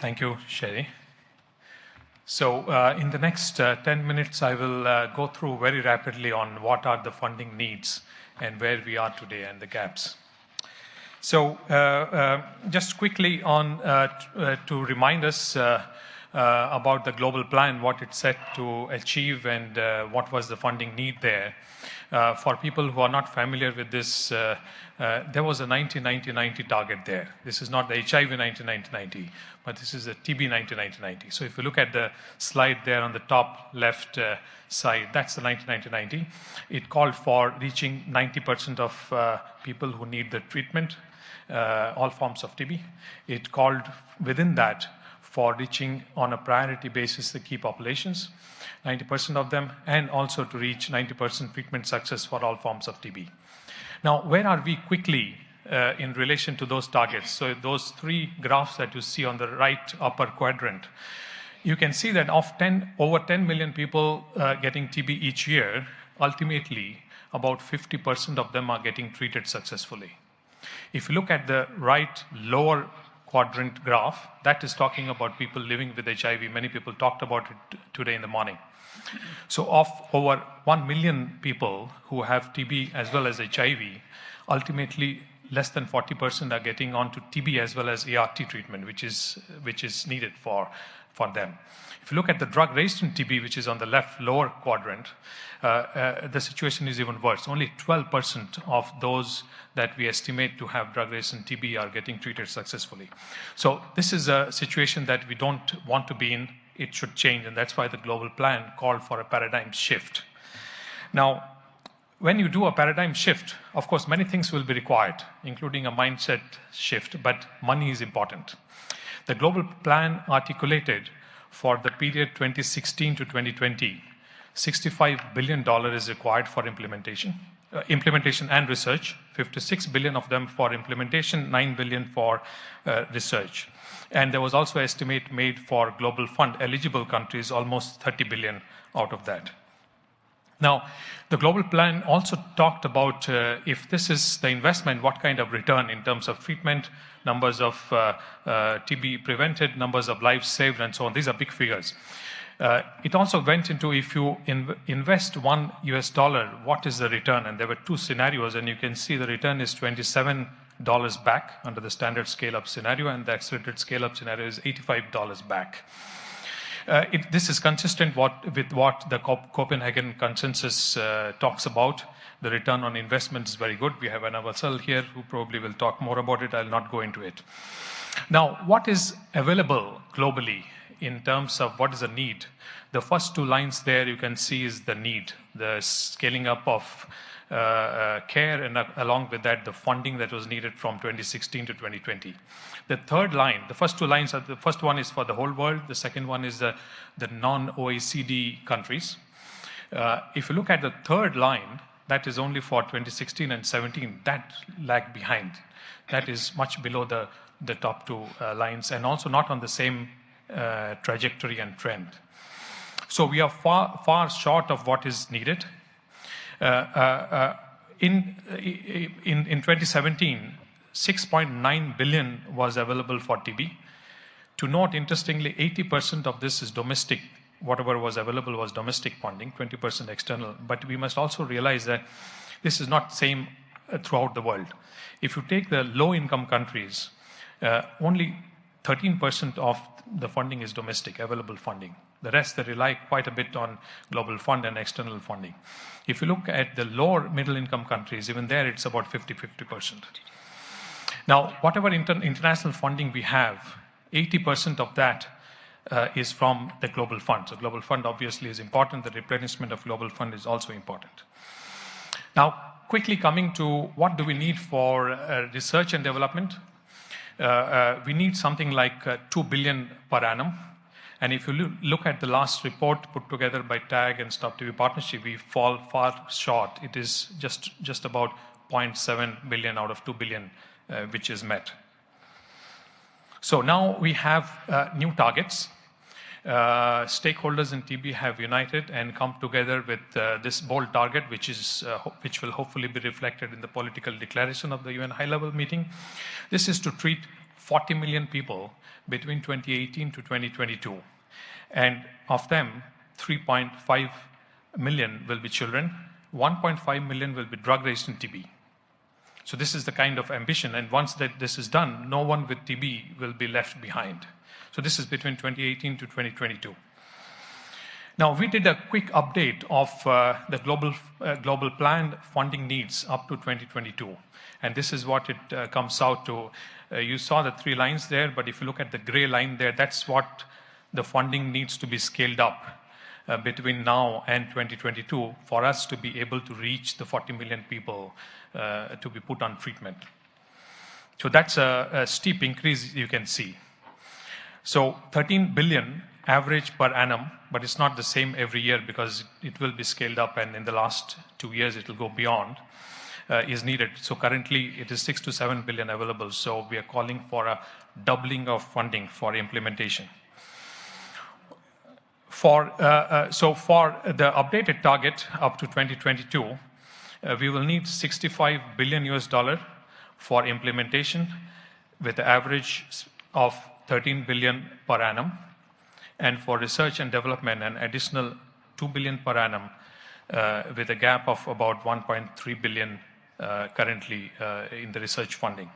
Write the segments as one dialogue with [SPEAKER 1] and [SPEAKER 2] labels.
[SPEAKER 1] Thank you, Sherry. So in the next 10 minutes, I will go through very rapidly on what are the funding needs and where we are today and the gaps. So just quickly on to remind us about the global plan, what it set to achieve and what was the funding need there. For people who are not familiar with this, there was a 90-90-90 target there. This is not the HIV 90-90-90, but this is the TB 90-90-90. So if you look at the slide there on the top left side, that's the 90-90-90. It called for reaching 90% of people who need the treatment, all forms of TB. It called within that for reaching on a priority basis the key populations, 90% of them, and also to reach 90% treatment success for all forms of TB. Now, where are we quickly in relation to those targets? So those three graphs that you see on the right upper quadrant, you can see that of over 10 million people getting TB each year, ultimately about 50% of them are getting treated successfully. If you look at the right lower quadrant graph, that is talking about people living with HIV. Many people talked about it today in the morning. So of over 1 million people who have TB as well as HIV, ultimately less than 40% are getting onto TB as well as ART treatment, which is needed for them. If you look at the drug-resistant TB, which is on the left lower quadrant, the situation is even worse. Only 12% of those that we estimate to have drug-resistant TB are getting treated successfully. So this is a situation that we don't want to be in. It should change, and that's why the global plan called for a paradigm shift. Now, when you do a paradigm shift, of course, many things will be required, including a mindset shift, but money is important. The global plan articulated for the period 2016 to 2020, $65 billion is required for implementation and research, 56 billion of them for implementation, 9 billion for research. And there was also an estimate made for global fund eligible countries, almost 30 billion out of that. Now, the global plan also talked about if this is the investment, what kind of return in terms of treatment, numbers of TB prevented, numbers of lives saved, and so on. These are big figures. It also went into if you invest $1, what is the return? And there were two scenarios, and you can see the return is $27 back under the standard scale-up scenario, and the accelerated scale-up scenario is $85 back. This is consistent with what the Copenhagen consensus talks about. The return on investment is very good. We have Anna Vassal here who probably will talk more about it. I'll not go into it. Now, what is available globally in terms of what is the need? The first two lines there you can see is the need, the scaling up of care, and along with that, the funding that was needed from 2016 to 2020. The third line, the first two lines, the first one is for the whole world. The second one is the non-OECD countries. If you look at the third line, that is only for 2016 and 17. That lag behind. That is much below the top two lines, and also not on the same trajectory and trend. So we are far short of what is needed. In 2017, 6.9 billion was available for TB. To note, interestingly, 80% of this is domestic. Whatever was available was domestic funding, 20% external. But we must also realize that this is not same throughout the world. If you take the low-income countries, only 13% of the funding is domestic, available funding. The rest, they rely quite a bit on global fund and external funding. If you look at the lower middle-income countries, even there it's about 50%. Now, whatever international funding we have, 80% of that is from the global fund. So global fund obviously is important. The replenishment of global fund is also important. Now, quickly coming to what do we need for research and development? We need something like 2 billion per annum. And if you look at the last report put together by TAG and Stop TB Partnership, we fall far short. It is just about 0.7 billion out of 2 billion, which is met. So now we have new targets. Stakeholders in TB have united and come together with this bold target, which will hopefully be reflected in the political declaration of the UN high-level meeting. This is to treat 40 million people between 2018 to 2022. And of them, 3.5 million will be children, 1.5 million will be drug-resistant TB. So this is the kind of ambition, and once that this is done, no one with TB will be left behind. So this is between 2018 to 2022. Now, we did a quick update of the global planned funding needs up to 2022. And this is what it comes out to. You saw the 3 lines there, but if you look at the gray line there, that's what the funding needs to be scaled up between now and 2022 for us to be able to reach the 40 million people to be put on treatment. So that's a steep increase you can see. So 13 billion average per annum, but it's not the same every year because it will be scaled up, and in the last 2 years it will go beyond, is needed. So currently it is 6 to 7 billion available. So we are calling for a doubling of funding for implementation. For the updated target up to 2022, we will need $65 billion for implementation with an average of 13 billion per annum. And for research and development, an additional 2 billion per annum with a gap of about 1.3 billion currently in the research funding.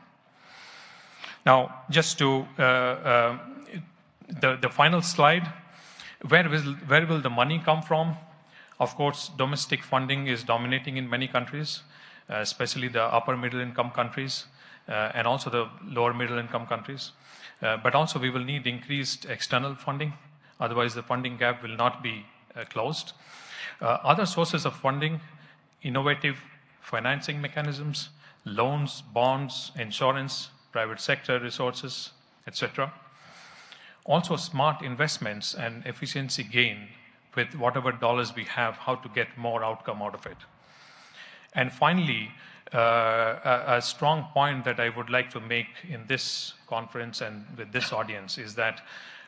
[SPEAKER 1] Now, just to the final slide, where will the money come from? Of course, domestic funding is dominating in many countries, especially the upper middle income countries and also the lower middle income countries. But also we will need increased external funding. Otherwise, the funding gap will not be closed. Other sources of funding, innovative financing mechanisms, loans, bonds, insurance, private sector resources, etc. Also, smart investments and efficiency gain with whatever dollars we have, how to get more outcome out of it. And finally, a strong point that I would like to make in this conference and with this audience is that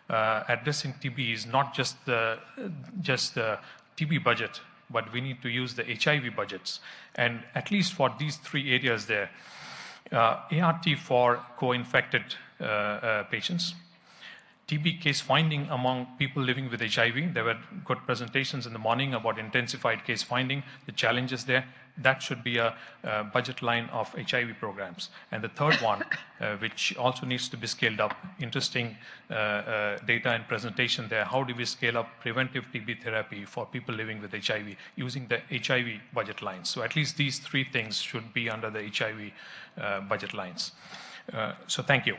[SPEAKER 1] addressing TB is not just the TB budget, but we need to use the HIV budgets. And at least for these 3 areas there, ART for co-infected patients, TB case finding among people living with HIV. There were good presentations in the morning about intensified case finding, the challenges there. That should be a budget line of HIV programs. And the third one, which also needs to be scaled up, interesting data and presentation there. How do we scale up preventive TB therapy for people living with HIV using the HIV budget lines? So at least these 3 things should be under the HIV budget lines. So thank you.